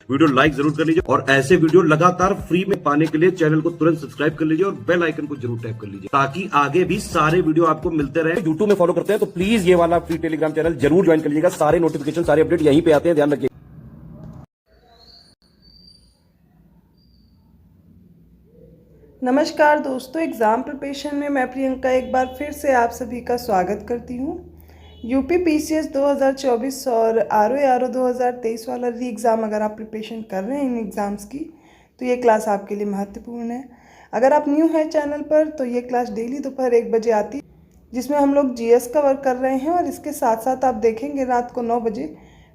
Video like जरूर कर लीजिए और ऐसे वीडियो लगातार फ्री में पाने के लिए चैनल को तुरंत सब्सक्राइब कर लीजिए और बेल आइकन को जरूर टैप कर लीजिए ताकि आगे भी सारे वीडियो आपको मिलते रहे। यूट्यूब में फॉलो करते हैं तो प्लीज ये वाला फ्री टेलीग्राम चैनल जरूर ज्वाइन कर लीजिएगा। सारे नोटिफिकेशन सारे अपडेट यहीं पे आते हैं, ध्यान रखिए। नमस्कार दोस्तों, एग्ज़ाम प्रिपरेशन में मैं प्रियंका एक बार फिर से आप सभी का स्वागत करती हूँ। यूपी पीसीएस 2024 और आरओ 2023 वाला री एग्ज़ाम अगर आप प्रिपरेशन कर रहे हैं इन एग्ज़ाम्स की तो ये क्लास आपके लिए महत्वपूर्ण है। अगर आप न्यू हैं चैनल पर तो ये क्लास डेली दोपहर 1 बजे आती है जिसमें हम लोग जीएस कवर कर रहे हैं और इसके साथ साथ आप देखेंगे रात को 9 बजे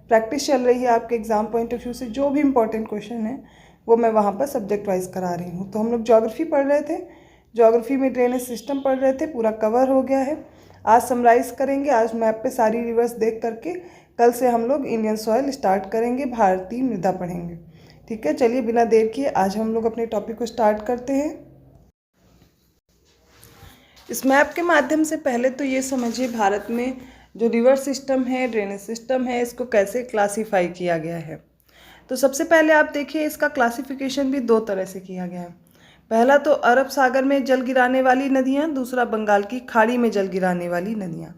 प्रैक्टिस चल रही है आपके एग्ज़ाम पॉइंट ऑफ व्यू से। जो भी इंपॉर्टेंट क्वेश्चन है वो मैं वहाँ पर सब्जेक्ट वाइज करा रही हूँ। तो हम लोग ज्योग्राफी पढ़ रहे थे, ज्योग्राफी में ड्रेनेज सिस्टम पढ़ रहे थे, पूरा कवर हो गया है। आज समराइज़ करेंगे, आज मैप पे सारी रिवर्स देख करके कल से हम लोग इंडियन सॉइल स्टार्ट करेंगे, भारतीय मृदा पढ़ेंगे। ठीक है, चलिए बिना देर किए आज हम लोग अपने टॉपिक को स्टार्ट करते हैं। इस मैप के माध्यम से पहले तो ये समझिए भारत में जो रिवर सिस्टम है, ड्रेनेज सिस्टम है, इसको कैसे क्लासीफाई किया गया है। तो सबसे पहले आप देखिए इसका क्लासिफिकेशन भी 2 तरह से किया गया है। पहला तो अरब सागर में जल गिराने वाली नदियाँ, दूसरा बंगाल की खाड़ी में जल गिराने वाली नदियाँ।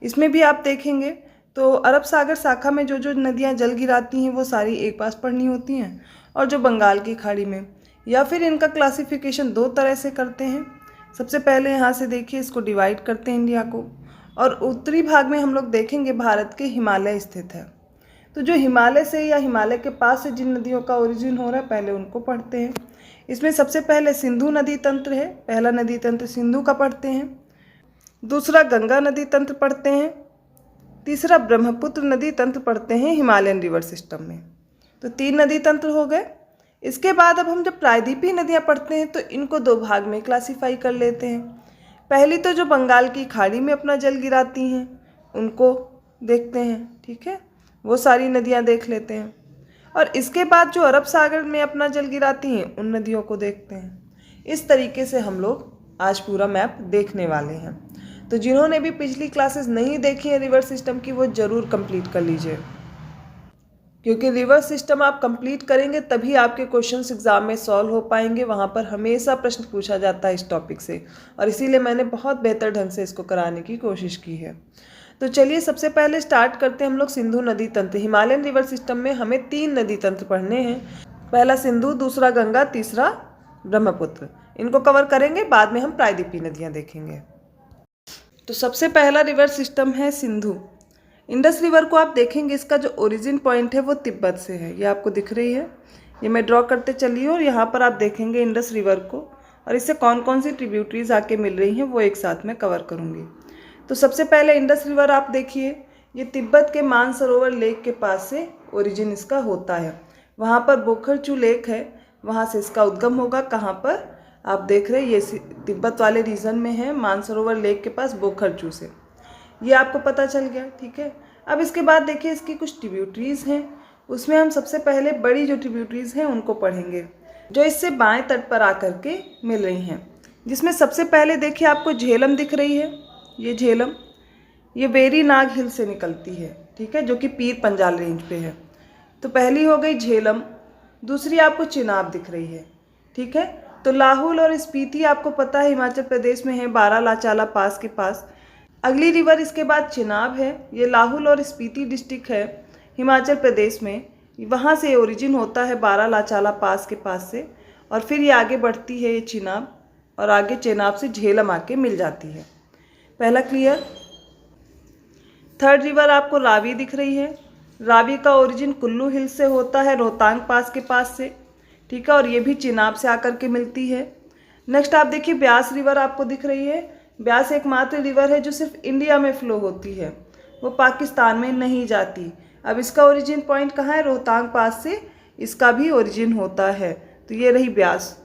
इसमें भी आप देखेंगे तो अरब सागर शाखा में जो जो नदियाँ जल गिराती हैं वो सारी एक पास पढ़नी होती हैं, और जो बंगाल की खाड़ी में, या फिर इनका क्लासिफिकेशन 2 तरह से करते हैं। सबसे पहले यहाँ से देखिए इसको डिवाइड करते हैं इंडिया को, और उत्तरी भाग में हम लोग देखेंगे भारत के हिमालय स्थित है। तो जो हिमालय से या हिमालय के पास से जिन नदियों का ओरिजिन हो रहा है पहले उनको पढ़ते हैं। इसमें सबसे पहले सिंधु नदी तंत्र है, पहला नदी तंत्र सिंधु का पढ़ते हैं, दूसरा गंगा नदी तंत्र पढ़ते हैं, तीसरा ब्रह्मपुत्र नदी तंत्र पढ़ते हैं हिमालयन रिवर सिस्टम में। तो 3 नदी तंत्र हो गए। इसके बाद अब हम जब प्रायद्वीपीय नदियाँ पढ़ते हैं तो इनको 2 भाग में क्लासीफाई कर लेते हैं। पहली तो जो बंगाल की खाड़ी में अपना जल गिराती हैं उनको देखते हैं, ठीक है, वो सारी नदियाँ देख लेते हैं। और इसके बाद जो अरब सागर में अपना जल गिराती हैं उन नदियों को देखते हैं। इस तरीके से हम लोग आज पूरा मैप देखने वाले हैं। तो जिन्होंने भी पिछली क्लासेस नहीं देखी हैं रिवर सिस्टम की वो ज़रूर कंप्लीट कर लीजिए, क्योंकि रिवर सिस्टम आप कंप्लीट करेंगे तभी आपके क्वेश्चंस एग्जाम में सॉल्व हो पाएंगे। वहाँ पर हमेशा प्रश्न पूछा जाता है इस टॉपिक से, और इसीलिए मैंने बहुत बेहतर ढंग से इसको कराने की कोशिश की है। तो चलिए सबसे पहले स्टार्ट करते हैं हम लोग सिंधु नदी तंत्र। हिमालयन रिवर सिस्टम में हमें 3 नदी तंत्र पढ़ने हैं, पहला सिंधु, दूसरा गंगा, तीसरा ब्रह्मपुत्र। इनको कवर करेंगे, बाद में हम प्रायद्वीपीय नदियाँ देखेंगे। तो सबसे पहला रिवर सिस्टम है सिंधु। इंडस रिवर को आप देखेंगे, इसका जो ओरिजिन पॉइंट है वो तिब्बत से है, ये आपको दिख रही है, ये मैं ड्रॉ करते चलिए। और यहाँ पर आप देखेंगे इंडस रिवर को, और इससे कौन कौन सी ट्रिब्यूटरीज आके मिल रही हैं वो एक साथ में कवर करूँगी। तो सबसे पहले इंडस रिवर आप देखिए, ये तिब्बत के मानसरोवर लेक के पास से ओरिजिन इसका होता है। वहाँ पर बोखरचू लेक है, वहाँ से इसका उद्गम होगा। कहाँ पर आप देख रहे हैं, ये तिब्बत वाले रीजन में है, मानसरोवर लेक के पास बोखरचू से, ये आपको पता चल गया, ठीक है। अब इसके बाद देखिए इसकी कुछ ट्रिब्यूटरीज हैं, उसमें हम सबसे पहले बड़ी जो ट्रिब्यूटरीज हैं उनको पढ़ेंगे जो इससे बाएं तट पर आकर के मिल रही हैं। जिसमें सबसे पहले देखिए आपको झेलम दिख रही है, ये झेलम, ये वेरी नाग हिल से निकलती है, ठीक है, जो कि पीर पंजाल रेंज पे है। तो पहली हो गई झेलम, दूसरी आपको चिनाब दिख रही है, ठीक है। तो लाहौल और स्पीति आपको पता है हिमाचल प्रदेश में है, बारालाचाला पास के पास। अगली रिवर इसके बाद चिनाब है, ये लाहौल और स्पीति डिस्ट्रिक्ट है हिमाचल प्रदेश में, वहाँ से ओरिजिन होता है बारालाचाला पास के पास से, और फिर ये आगे बढ़ती है ये चिनाब, और आगे चिनाब से झेलम आके मिल जाती है। पहला क्लियर। थर्ड रिवर आपको रावी दिख रही है, रावी का ओरिजिन कुल्लू हिल से होता है, रोहतांग पास के पास से, ठीक है, और ये भी चिनाब से आकर के मिलती है। नेक्स्ट आप देखिए ब्यास रिवर आपको दिख रही है। ब्यास एकमात्र रिवर है जो सिर्फ इंडिया में फ्लो होती है, वो पाकिस्तान में नहीं जाती। अब इसका ओरिजिन पॉइंट कहाँ है, रोहतांग पास से इसका भी ओरिजिन होता है। तो ये रही ब्यास,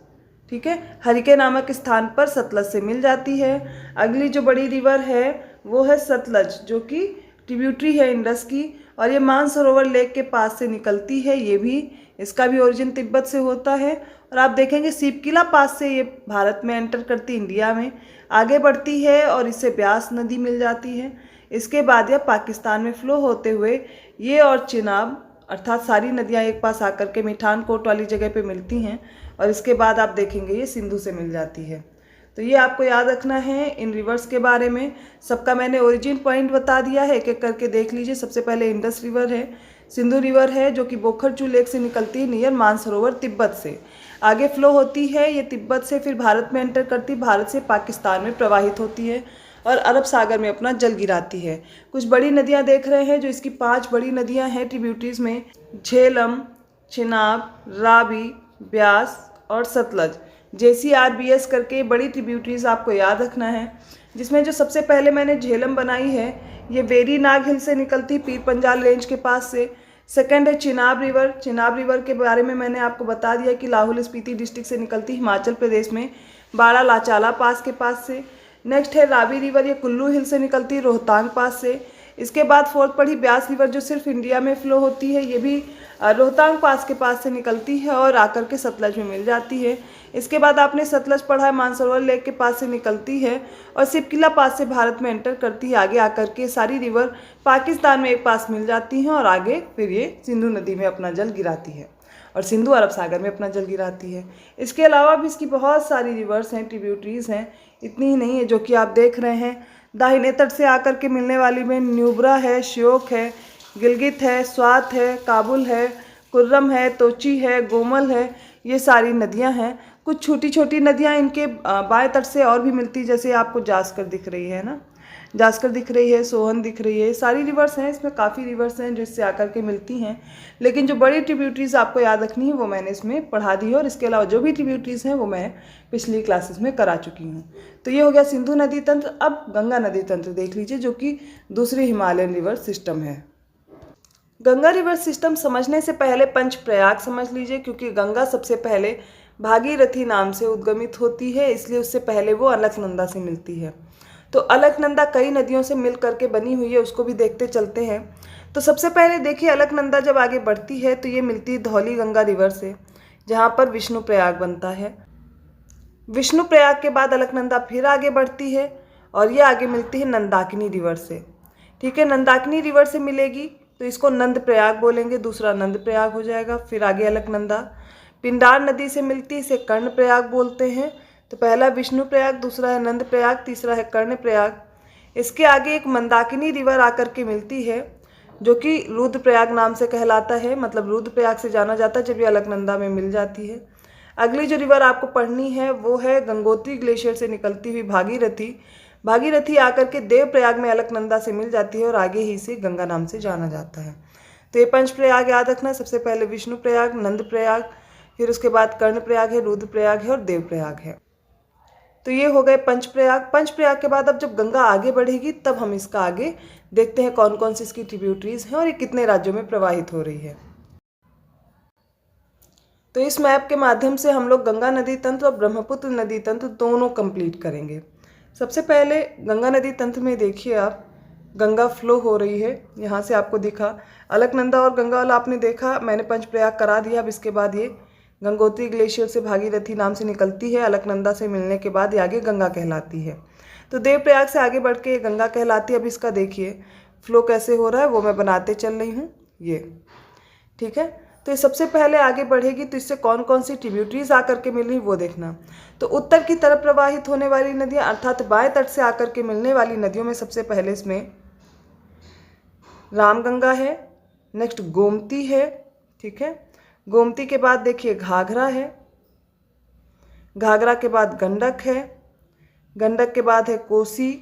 ठीक है, हरिके नामक स्थान पर सतलज से मिल जाती है। अगली जो बड़ी रिवर है वो है सतलज, जो कि ट्रिब्यूटरी है इंडस की, और ये मानसरोवर लेक के पास से निकलती है, ये भी, इसका भी ओरिजिन तिब्बत से होता है। और आप देखेंगे सिपकिला पास से ये भारत में एंटर करती, इंडिया में आगे बढ़ती है, और इससे ब्यास नदी मिल जाती है। इसके बाद यह पाकिस्तान में फ्लो होते हुए ये और चिनाब अर्थात सारी नदियाँ एक पास आकर के मिठानकोट वाली जगह पे मिलती हैं और इसके बाद आप देखेंगे ये सिंधु से मिल जाती है। तो ये आपको याद रखना है इन रिवर्स के बारे में। सबका मैंने ओरिजिन पॉइंट बता दिया है, एक एक करके देख लीजिए। सबसे पहले इंडस रिवर है, सिंधु रिवर है जो कि बोखरचू लेक से निकलती है नियर मानसरोवर तिब्बत से, आगे फ्लो होती है ये तिब्बत से, फिर भारत में एंटर करती, भारत से पाकिस्तान में प्रवाहित होती है और अरब सागर में अपना जल गिराती है। कुछ बड़ी नदियाँ देख रहे हैं जो इसकी 5 बड़ी नदियाँ हैं ट्रिब्यूटरीज में, झेलम, चिनाब, रावी, ब्यास और सतलज। JCRBS करके बड़ी ट्रिब्यूटरीज आपको याद रखना है, जिसमें जो सबसे पहले मैंने झेलम बनाई है ये वेरी नाग हिल से निकलती पीर पंजाल रेंज के पास से। सेकंड है चिनाब रिवर, चिनाब रिवर के बारे में मैंने आपको बता दिया कि लाहौल स्पीति डिस्ट्रिक्ट से निकलती हिमाचल प्रदेश में बाड़ा लाचाला पास के पास से। नेक्स्ट है रावी रिवर, ये कुल्लू हिल से निकलती रोहतांग पास से। इसके बाद फोर्थ पड़ी ब्यास रिवर जो सिर्फ इंडिया में फ्लो होती है, ये भी रोहतांग पास के पास से निकलती है और आकर के सतलज में मिल जाती है। इसके बाद आपने सतलज पढ़ा है, मानसरोवर लेक के पास से निकलती है और सिपकिला पास से भारत में एंटर करती है। आगे आकर के सारी रिवर पाकिस्तान में एक पास मिल जाती हैं और आगे फिर ये सिंधु नदी में अपना जल गिराती है और सिंधु अरब सागर में अपना जल गिराती है। इसके अलावा भी इसकी बहुत सारी रिवर्स हैं, ट्रिब्यूटरीज हैं, इतनी ही नहीं है जो कि आप देख रहे हैं। दाहिने तट से आकर के मिलने वाली में न्यूब्रा है, श्योक है, गिलगित है, स्वात है, काबुल है, कुर्रम है, तोची है, गोमल है, ये सारी नदियां हैं। कुछ छोटी छोटी नदियां इनके बाएं तट से और भी मिलती, जैसे आपको जास्कर दिख रही है ना, जास्कर दिख रही है, सोहन दिख रही है, सारी रिवर्स हैं। इसमें काफ़ी रिवर्स हैं जो इससे आकर के मिलती हैं, लेकिन जो बड़ी ट्रिब्यूटरीज आपको याद रखनी है वो मैंने इसमें पढ़ा दी है और इसके अलावा जो भी ट्रिब्यूटरीज हैं वो मैं पिछली क्लासेस में करा चुकी हूँ। तो ये हो गया सिंधु नदी तंत्र। अब गंगा नदी तंत्र देख लीजिए जो कि दूसरी हिमालयन रिवर सिस्टम है। गंगा रिवर सिस्टम समझने से पहले पंचप्रयाग समझ लीजिए, क्योंकि गंगा सबसे पहले भागीरथी नाम से उद्गमित होती है, इसलिए उससे पहले वो अलकनंदा से मिलती है। तो अलकनंदा कई नदियों से मिल करके बनी हुई है, उसको भी देखते चलते हैं। तो सबसे पहले देखिए अलकनंदा जब आगे बढ़ती है तो ये मिलती है धौली गंगा रिवर से, जहाँ पर विष्णु प्रयाग बनता है। विष्णु प्रयाग के बाद अलकनंदा फिर आगे बढ़ती है और ये आगे मिलती है नंदाकिनी रिवर से। ठीक है, नंदाकिनी रिवर से मिलेगी तो इसको नंद प्रयाग बोलेंगे, दूसरा नंद प्रयाग हो जाएगा। फिर आगे अलकनंदा पिंडार नदी से मिलती है, इसे कर्ण प्रयाग बोलते हैं। तो पहला विष्णु प्रयाग, दूसरा है नंद प्रयाग, तीसरा है कर्ण प्रयाग। इसके आगे एक मंदाकिनी रिवर आकर के मिलती है जो कि रुद्रप्रयाग नाम से कहलाता है, मतलब रुद्रप्रयाग से जाना जाता है जब ये अलकनंदा में मिल जाती है। अगली जो रिवर आपको पढ़नी है वो है गंगोत्री ग्लेशियर से निकलती हुई भागीरथी। भागीरथी आकर के देवप्रयाग में अलकनंदा से मिल जाती है और आगे ही से गंगा नाम से जाना जाता है। तो ये पंचप्रयाग याद रखना, सबसे पहले विष्णु प्रयाग, नंद प्रयाग, फिर उसके बाद कर्ण प्रयाग है, रुद्रप्रयाग है और देवप्रयाग है। तो ये हो गए पंचप्रयाग। पंचप्रयाग के बाद अब जब गंगा आगे बढ़ेगी तब हम इसका आगे देखते हैं कौन कौन सी इसकी ट्रिब्यूटरीज हैं और ये कितने राज्यों में प्रवाहित हो रही है। तो इस मैप के माध्यम से हम लोग गंगा नदी तंत्र और ब्रह्मपुत्र नदी तंत्र दोनों कंप्लीट करेंगे। सबसे पहले गंगा नदी तंत्र में देखिए आप, गंगा फ्लो हो रही है, यहाँ से आपको दिखा अलकनंदा और गंगा वाला आपने देखा, मैंने पंचप्रयाग करा दिया। अब इसके बाद ये गंगोत्री ग्लेशियर से भागीरथी नाम से निकलती है, अलकनंदा से मिलने के बाद ये आगे गंगा कहलाती है। तो देवप्रयाग से आगे बढ़ के गंगा कहलाती है। अब इसका देखिए फ्लो कैसे हो रहा है वो मैं बनाते चल रही हूँ ये, ठीक है। तो ये सबसे पहले आगे बढ़ेगी तो इससे कौन कौन सी ट्रिब्यूटरीज आकर के मिल रही वो देखना। तो उत्तर की तरफ प्रवाहित होने वाली नदियाँ अर्थात बाएं तट से आकर के मिलने वाली नदियों में सबसे पहले इसमें रामगंगा है, नेक्स्ट गोमती है, ठीक है। गोमती के बाद देखिए घाघरा है, घाघरा के बाद गंडक है, गंडक के बाद है कोसी,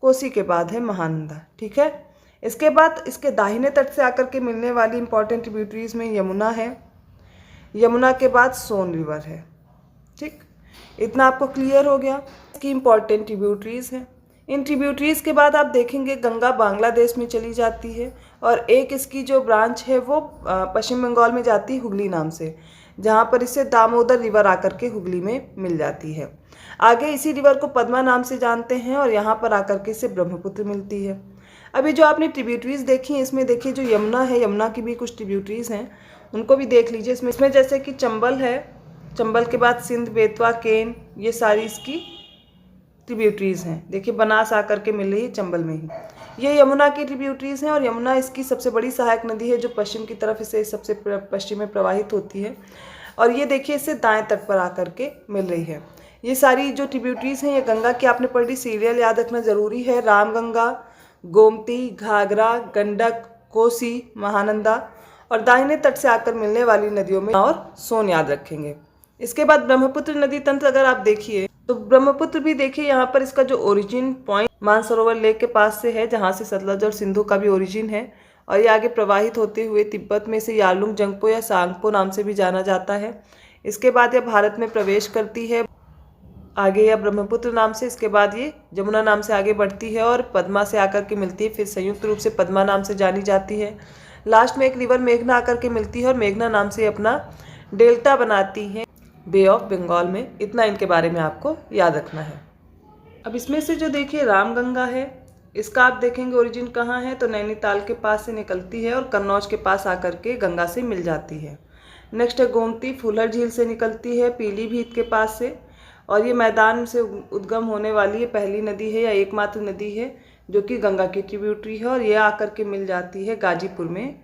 कोसी के बाद है महानंदा, ठीक है। इसके बाद इसके दाहिने तट से आकर के मिलने वाली इंपॉर्टेंट ट्रिब्यूटरीज में यमुना है, यमुना के बाद सोन रिवर है, ठीक। इतना आपको क्लियर हो गया इसकी इंपॉर्टेंट ट्रिब्यूटरीज हैं। इन ट्रिब्यूटरीज के बाद आप देखेंगे गंगा बांग्लादेश में चली जाती है और एक इसकी जो ब्रांच है वो पश्चिम बंगाल में जाती है हुगली नाम से, जहाँ पर इससे दामोदर रिवर आकर के हुगली में मिल जाती है। आगे इसी रिवर को पद्मा नाम से जानते हैं और यहाँ पर आकर के इससे ब्रह्मपुत्र मिलती है। अभी जो आपने ट्रिब्यूटरीज देखी हैं इसमें देखिए जो यमुना है, यमुना की भी कुछ ट्रिब्यूटरीज हैं, उनको भी देख लीजिए। इसमें जैसे कि चंबल है, चंबल के बाद सिंध, बेतवा, केन, ये सारी इसकी ट्रिब्यूटरीज हैं। देखिए बनास आकर के मिल रही है चंबल में ही। ये यमुना की ट्रिब्यूटरीज हैं और यमुना इसकी सबसे बड़ी सहायक नदी है जो पश्चिम की तरफ इसे सबसे पश्चिम में प्रवाहित होती है। और ये देखिए इससे दाएं तट पर आकर के मिल रही है। ये सारी जो ट्रिब्यूटरीज हैं ये गंगा की आपने पढ़ी, सीरियल याद रखना जरूरी है। रामगंगा, गोमती, घाघरा, गंडक, कोसी, महानंदा और दाहिने तट से आकर मिलने वाली नदियों में और सोन याद रखेंगे। इसके बाद ब्रह्मपुत्र नदी तंत्र अगर आप देखिए तो ब्रह्मपुत्र भी देखिए यहाँ पर इसका जो ओरिजिन पॉइंट मानसरोवर लेक के पास से है, जहाँ से सतलज और सिंधु का भी ओरिजिन है। और ये आगे प्रवाहित होते हुए तिब्बत में से यारलुंग जंगपो या सांगपो नाम से भी जाना जाता है। इसके बाद यह भारत में प्रवेश करती है आगे या ब्रह्मपुत्र नाम से। इसके बाद ये जमुना नाम से आगे बढ़ती है और पद्मा से आकर के मिलती है, फिर संयुक्त रूप से पद्मा नाम से जानी जाती है। लास्ट में एक रिवर मेघना आकर के मिलती है और मेघना नाम से अपना डेल्टा बनाती है बे ऑफ बंगाल में। इतना इनके बारे में आपको याद रखना है। अब इसमें से जो देखिए रामगंगा है, इसका आप देखेंगे ओरिजिन कहाँ है तो नैनीताल के पास से निकलती है और कन्नौज के पास आकर के गंगा से मिल जाती है। नेक्स्ट है गोमती, फूलर झील से निकलती है पीलीभीत के पास से और ये मैदान से उद्गम होने वाली ये पहली नदी है या एकमात्र नदी है जो कि गंगा की ट्रिब्यूटरी है और ये आकर के मिल जाती है गाजीपुर में।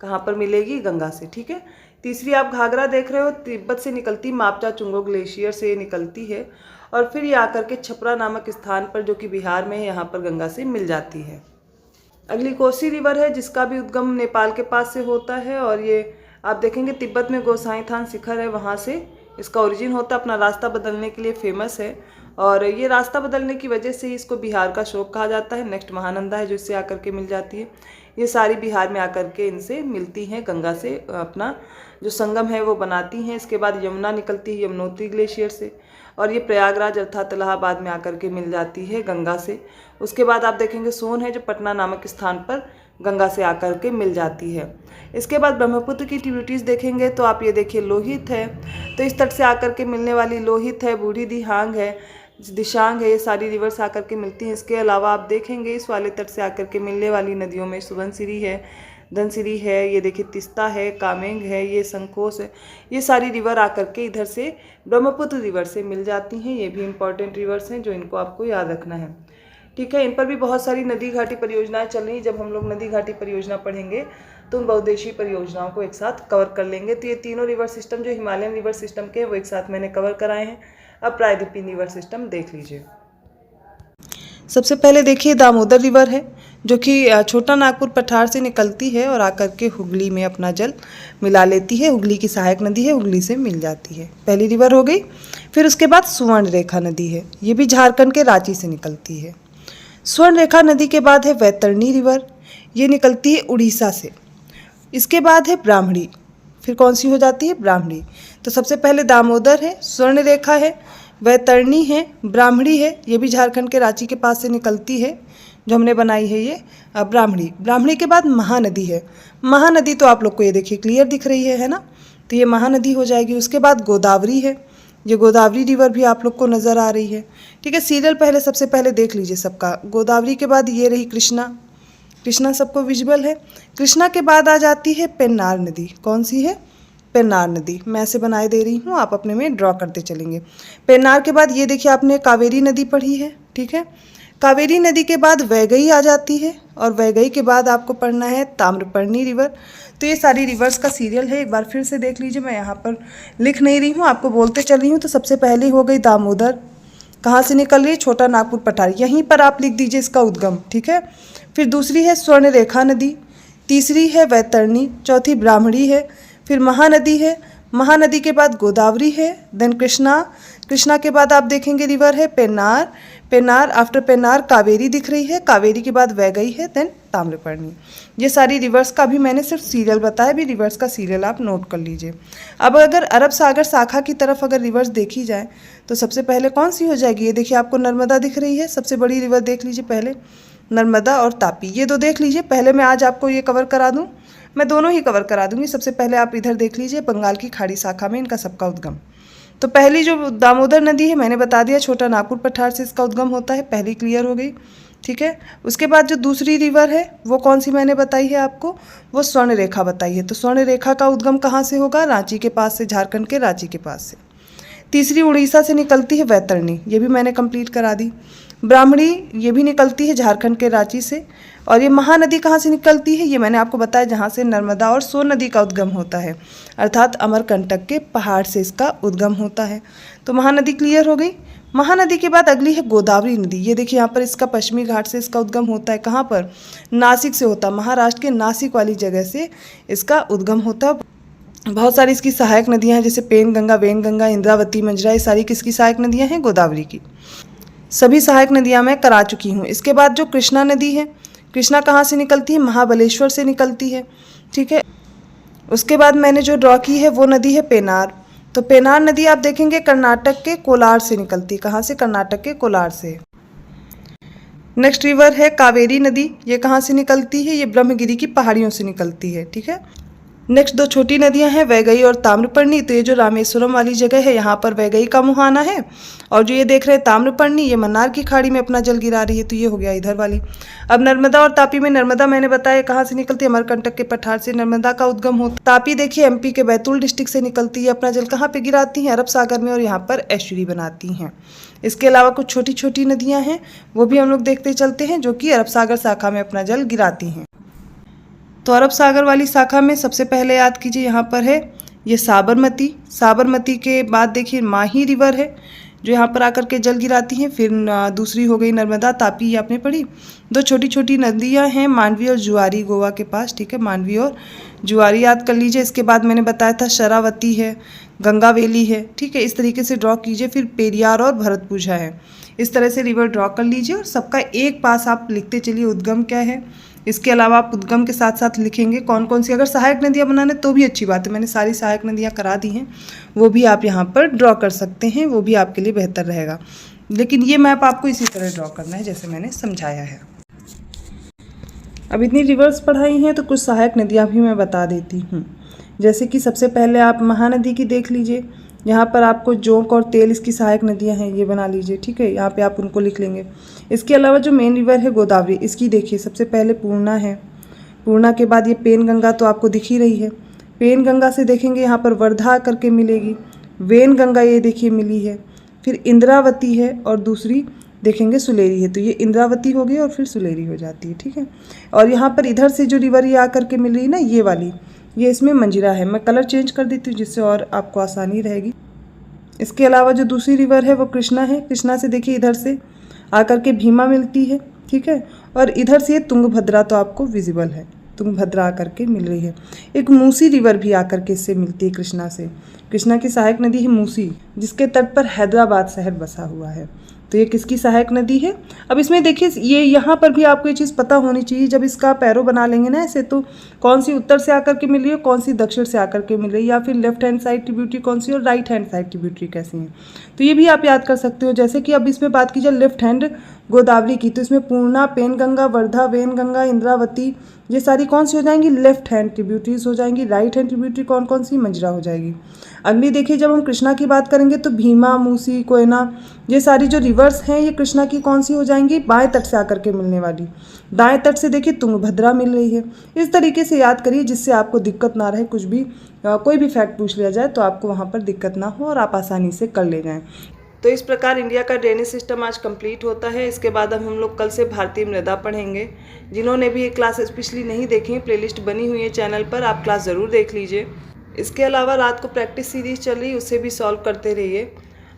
कहाँ पर मिलेगी? गंगा से, ठीक है। तीसरी आप घाघरा देख रहे हो, तिब्बत से निकलती मापचा चुंगो ग्लेशियर से निकलती है और फिर ये आकर के छपरा नामक स्थान पर जो कि बिहार में है यहाँ पर गंगा से मिल जाती है। अगली कोसी रिवर है जिसका भी उद्गम नेपाल के पास से होता है और ये आप देखेंगे तिब्बत में गोसाईथान शिखर है, वहाँ से इसका ओरिजिन होता है। अपना रास्ता बदलने के लिए फेमस है और ये रास्ता बदलने की वजह से इसको बिहार का शोक कहा जाता है। नेक्स्ट महानंदा है जो इससे आकर के मिल जाती है। ये सारी बिहार में आकर के इनसे मिलती हैं, गंगा से अपना जो संगम है वो बनाती हैं। इसके बाद यमुना निकलती है यमुनोत्री ग्लेशियर से और ये प्रयागराज अर्थात इलाहाबाद में आकर के मिल जाती है गंगा से। उसके बाद आप देखेंगे सोन है जो पटना नामक स्थान पर गंगा से आकर के मिल जाती है। इसके बाद ब्रह्मपुत्र की ट्रिब्यूटरीज देखेंगे तो आप ये देखिए लोहित है, तो इस तट से आकर के मिलने वाली लोहित है, बूढ़ी दिहांग है, दिशांग है, ये सारी रिवर्स आकर के मिलती हैं। इसके अलावा आप देखेंगे इस वाले तट से आकर के मिलने वाली नदियों में सुबनसिरी है, धनसिरी है, ये देखिए तिस्ता है, कामेंग है, ये संकोस है, ये सारी रिवर आकर के इधर से ब्रह्मपुत्र रिवर से मिल जाती हैं। ये भी इंपॉर्टेंट रिवर्स हैं जो इनको आपको याद रखना है, ठीक है। इन पर भी बहुत सारी नदी घाटी परियोजनाएं चल रही हैं। जब हम लोग नदी घाटी परियोजना पढ़ेंगे तो उन बहुउद्देशीय परियोजनाओं को एक साथ कवर कर लेंगे। तो ये तीनों रिवर सिस्टम जो हिमालयन रिवर सिस्टम के हैं वो एक साथ मैंने कवर कराए हैं। अब प्रायद्वीपीय रिवर सिस्टम देख लीजिए। सबसे पहले देखिए दामोदर रिवर है जो कि छोटा नागपुर पठार से निकलती है और आकर के हुगली में अपना जल मिला लेती है। हुगली की सहायक नदी है, हुगली से मिल जाती है, पहली रिवर हो गई। फिर उसके बाद सुवर्ण रेखा नदी है, ये भी झारखंड के रांची से निकलती है। स्वर्ण रेखा नदी के बाद है वैतरणी रिवर, ये निकलती है उड़ीसा से। इसके बाद है ब्राह्मणी, फिर कौन सी हो जाती है? ब्राह्मणी। तो सबसे पहले दामोदर है, स्वर्ण रेखा है, वैतरणी है, ब्राह्मणी है, ये भी झारखंड के रांची के पास से निकलती है जो हमने बनाई है ये ब्राह्मणी। ब्राह्मणी के बाद महानदी है, महानदी तो आप लोग को ये देखिए क्लियर दिख रही है ना, तो ये महानदी हो जाएगी। उसके बाद गोदावरी है, ये गोदावरी रिवर भी आप लोग को नज़र आ रही है, ठीक है। सीरियल पहले सबसे पहले देख लीजिए सबका। गोदावरी के बाद ये रही कृष्णा, कृष्णा सबको विजुअल है। कृष्णा के बाद आ जाती है पेन्नार नदी, कौन सी है? पेन्नार नदी। मैं ऐसे बनाए दे रही हूँ, आप अपने में ड्रॉ करते चलेंगे। पेन्नार के बाद ये देखिए आपने कावेरी नदी पढ़ी है, ठीक है। कावेरी नदी के बाद वैगई आ जाती है और वैगई के बाद आपको पढ़ना है ताम्रपर्णी रिवर। तो ये सारी रिवर्स का सीरियल है, एक बार फिर से देख लीजिए। मैं यहाँ पर लिख नहीं रही हूँ, आपको बोलते चल रही हूँ। तो सबसे पहले हो गई दामोदर, कहाँ से निकल रही है? छोटा नागपुर पठार, यहीं पर आप लिख दीजिए इसका उद्गम, ठीक है। फिर दूसरी है स्वर्ण रेखा नदी, तीसरी है वैतरणी, चौथी ब्राह्मणी है, फिर महानदी है, महानदी के बाद गोदावरी है, देन कृष्णा, कृष्णा के बाद आप देखेंगे रिवर है पेन्नार, पेन्नार आफ्टर पेन्नार कावेरी दिख रही है, कावेरी के बाद वैगई है, देन ताम्रपर्णी। ये सारी रिवर्स का भी मैंने सिर्फ सीरियल बताया, भी रिवर्स का सीरियल आप नोट कर लीजिए। अब अगर अरब सागर शाखा की तरफ अगर रिवर्स देखी जाए तो सबसे पहले कौन सी हो जाएगी? ये देखिए आपको नर्मदा दिख रही है, सबसे बड़ी रिवर देख लीजिए पहले, नर्मदा और तापी, ये दो देख लीजिए। पहले मैं आज आपको ये कवर करा दूँ, मैं दोनों ही कवर करा दूंगी। सबसे पहले आप इधर देख लीजिए बंगाल की खाड़ी शाखा में इनका सबका उद्गम। तो पहली जो दामोदर नदी है मैंने बता दिया, छोटा नागपुर पठार से इसका उद्गम होता है, पहली क्लियर हो गई, ठीक है। उसके बाद जो दूसरी रिवर है वो कौन सी मैंने बताई है आपको? वो स्वर्ण रेखा बताई है। तो स्वर्ण रेखा का उद्गम कहाँ से होगा? रांची के पास से, झारखंड के रांची के पास से। तीसरी उड़ीसा से निकलती है वैतरणी, ये भी मैंने कंप्लीट करा दी। ब्राह्मणी ये भी निकलती है झारखंड के रांची से। और ये महानदी कहाँ से निकलती है, ये मैंने आपको बताया, जहाँ से नर्मदा और सोन नदी का उद्गम होता है, अर्थात अमरकंटक के पहाड़ से इसका उद्गम होता है। तो महानदी क्लियर हो गई। महानदी के बाद अगली है गोदावरी नदी। ये देखिए यहाँ पर इसका पश्चिमी घाट से इसका उद्गम होता है। कहाँ पर, नासिक से होता है, महाराष्ट्र के नासिक वाली जगह से इसका उद्गम होता है। बहुत सारी इसकी सहायक नदियाँ हैं, जैसे पेनगंगा, वेनगंगा, इंद्रावती, मंजरा, ये सारी किसकी सहायक नदियाँ हैं, गोदावरी की। सभी सहायक नदियाँ मैं करा चुकी हूँ। इसके बाद जो कृष्णा नदी है, कृष्णा कहाँ से निकलती है, महाबलेश्वर से निकलती है, ठीक है। उसके बाद मैंने जो ड्रॉ की है वो नदी है पेनार। तो पेनार नदी आप देखेंगे कर्नाटक के कोलार से निकलती है। कहाँ से, कर्नाटक के कोलार से। नेक्स्ट रिवर है कावेरी नदी। ये कहाँ से निकलती है, ये ब्रह्मगिरी की पहाड़ियों से निकलती है, ठीक है। नेक्स्ट दो छोटी नदियां हैं वैगई और ताम्रपर्णी। तो ये जो रामेश्वरम वाली जगह है यहाँ पर वैगई का मुहाना है, और जो ये देख रहे हैं ताम्रपर्णी, ये मन्नार की खाड़ी में अपना जल गिरा रही है। तो ये हो गया इधर वाली। अब नर्मदा और तापी में, नर्मदा मैंने बताया कहाँ से निकलती है, अमरकंटक के पठार से नर्मदा का उद्गम होता है। तापी देखिए एमपी के बैतूल डिस्ट्रिक्ट से निकलती है, अपना जल कहाँ पे गिराती हैं, अरब सागर में, और यहाँ पर एस्चुरी बनाती हैं। इसके अलावा कुछ छोटी छोटी नदियाँ हैं, वो भी हम लोग देखते चलते हैं, जो कि अरब सागर शाखा में अपना जल गिराती हैं। तो अरब सागर वाली शाखा में सबसे पहले याद कीजिए यहाँ पर है ये साबरमती। साबरमती के बाद देखिए माही रिवर है, जो यहाँ पर आकर के जल गिराती हैं। फिर दूसरी हो गई नर्मदा, तापी, ये आपने पढ़ी। दो छोटी छोटी नदियाँ हैं, मांडवी और जुआरी, गोवा के पास, ठीक है, मांडवी और जुआरी याद कर लीजिए। इसके बाद मैंने बताया था शरावती है, गंगावेली है, ठीक है। इस तरीके से ड्रॉ कीजिए। फिर पेरियार और भरतपुझा है। इस तरह से रिवर ड्रॉ कर लीजिए और सबका एक पास आप लिखते चलिए उद्गम क्या है। इसके अलावा आप उद्गम के साथ साथ लिखेंगे कौन कौन सी, अगर सहायक नदियाँ बनाने तो भी अच्छी बात है, मैंने सारी सहायक नदियाँ करा दी हैं, वो भी आप यहाँ पर ड्रॉ कर सकते हैं, वो भी आपके लिए बेहतर रहेगा। लेकिन ये मैप आपको इसी तरह ड्रॉ करना है जैसे मैंने समझाया है। अब इतनी रिवर्स पढ़ाई हैं तो कुछ सहायक नदियाँ भी मैं बता देती हूँ। जैसे कि सबसे पहले आप महानदी की देख लीजिए। यहाँ पर आपको जोंक और तेल इसकी सहायक नदियाँ हैं, ये बना लीजिए, ठीक है। यहाँ पे आप उनको लिख लेंगे। इसके अलावा जो मेन रिवर है गोदावरी, इसकी देखिए सबसे पहले पूर्णा है। पूर्णा के बाद ये पेनगंगा तो आपको दिख ही रही है। पेनगंगा से देखेंगे यहाँ पर वर्धा करके मिलेगी। वेनगंगा ये देखिए मिली है। फिर इंद्रावती है और दूसरी देखेंगे सुलेरी है। तो ये इंद्रावती हो गई और फिर सुलेरी हो जाती है, ठीक है। और यहाँ पर इधर से जो रिवर ये आकर के मिल रही है ना, ये वाली, ये इसमें मंजिरा है। मैं कलर चेंज कर देती हूँ जिससे और आपको आसानी रहेगी। इसके अलावा जो दूसरी रिवर है वो कृष्णा है। कृष्णा से देखिए इधर से आकर के भीमा मिलती है, ठीक है। और इधर से ये तुंगभद्रा तो आपको विजिबल है, तुंगभद्रा आकर के मिल रही है। एक मूसी रिवर भी आकर के इससे मिलती है कृष्णा से। कृष्णा की सहायक नदी है मूसी, जिसके तट पर हैदराबाद शहर बसा हुआ है। तो ये किसकी सहायक नदी है। अब इसमें देखिए ये यहाँ पर भी आपको ये चीज़ पता होनी चाहिए, जब इसका पैरो बना लेंगे ना ऐसे, तो कौन सी उत्तर से आकर के मिल रही है, कौन सी दक्षिण से आकर के मिल रही है, या फिर लेफ्ट हैंड साइड ट्रिब्यूटरी कौन सी और राइट हैंड साइड ट्रिब्यूटरी कैसी है। तो ये भी आप याद कर सकते हो। जैसे कि अब इसमें बात की जाए लेफ्ट हैंड गोदावरी की, तो इसमें पूर्णा, पेनगंगा, वर्धा, वेनगंगा, इंद्रावती, ये सारी कौन सी हो जाएंगी, लेफ्ट हैंड ट्रिब्यूटरीज हो जाएंगी। राइट हैंड ट्रिब्यूटरी कौन कौन सी, मंजरा हो जाएगी। अगली देखिए जब हम कृष्णा की बात करेंगे तो भीमा, मूसी, कोयना, ये सारी जो रिवर्स हैं ये कृष्णा की कौन सी हो जाएंगी, बाएं तट से आकर के मिलने वाली। दाएं तट से देखिए तुंगभद्रा मिल रही है। इस तरीके से याद करिए जिससे आपको दिक्कत ना रहे, कुछ भी कोई भी फैक्ट पूछ लिया जाए तो आपको वहाँ पर दिक्कत ना हो और आप आसानी से कर ले जाएँ। तो इस प्रकार इंडिया का ड्रेनेज सिस्टम आज कंप्लीट होता है। इसके बाद अब हम लोग कल से भारतीय मृदा पढ़ेंगे। जिन्होंने भी ये क्लासेस पिछली नहीं देखी, प्लेलिस्ट बनी हुई है चैनल पर, आप क्लास ज़रूर देख लीजिए। इसके अलावा रात को प्रैक्टिस सीरीज चल रही, उससे भी सॉल्व करते रहिए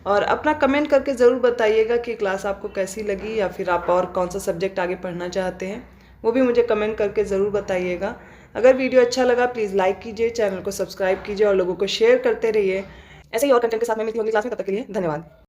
और अपना कमेंट करके ज़रूर बताइएगा कि क्लास आपको कैसी लगी, या फिर आप और कौन सा सब्जेक्ट आगे पढ़ना चाहते हैं, वो भी मुझे कमेंट करके ज़रूर बताइएगा। अगर वीडियो अच्छा लगा प्लीज़ लाइक कीजिए, चैनल को सब्सक्राइब कीजिए और लोगों को शेयर करते रहिए। ऐसे ही और कंटेंट के साथ मैं मिलती होंगी क्लास में, तब तक के लिए धन्यवाद।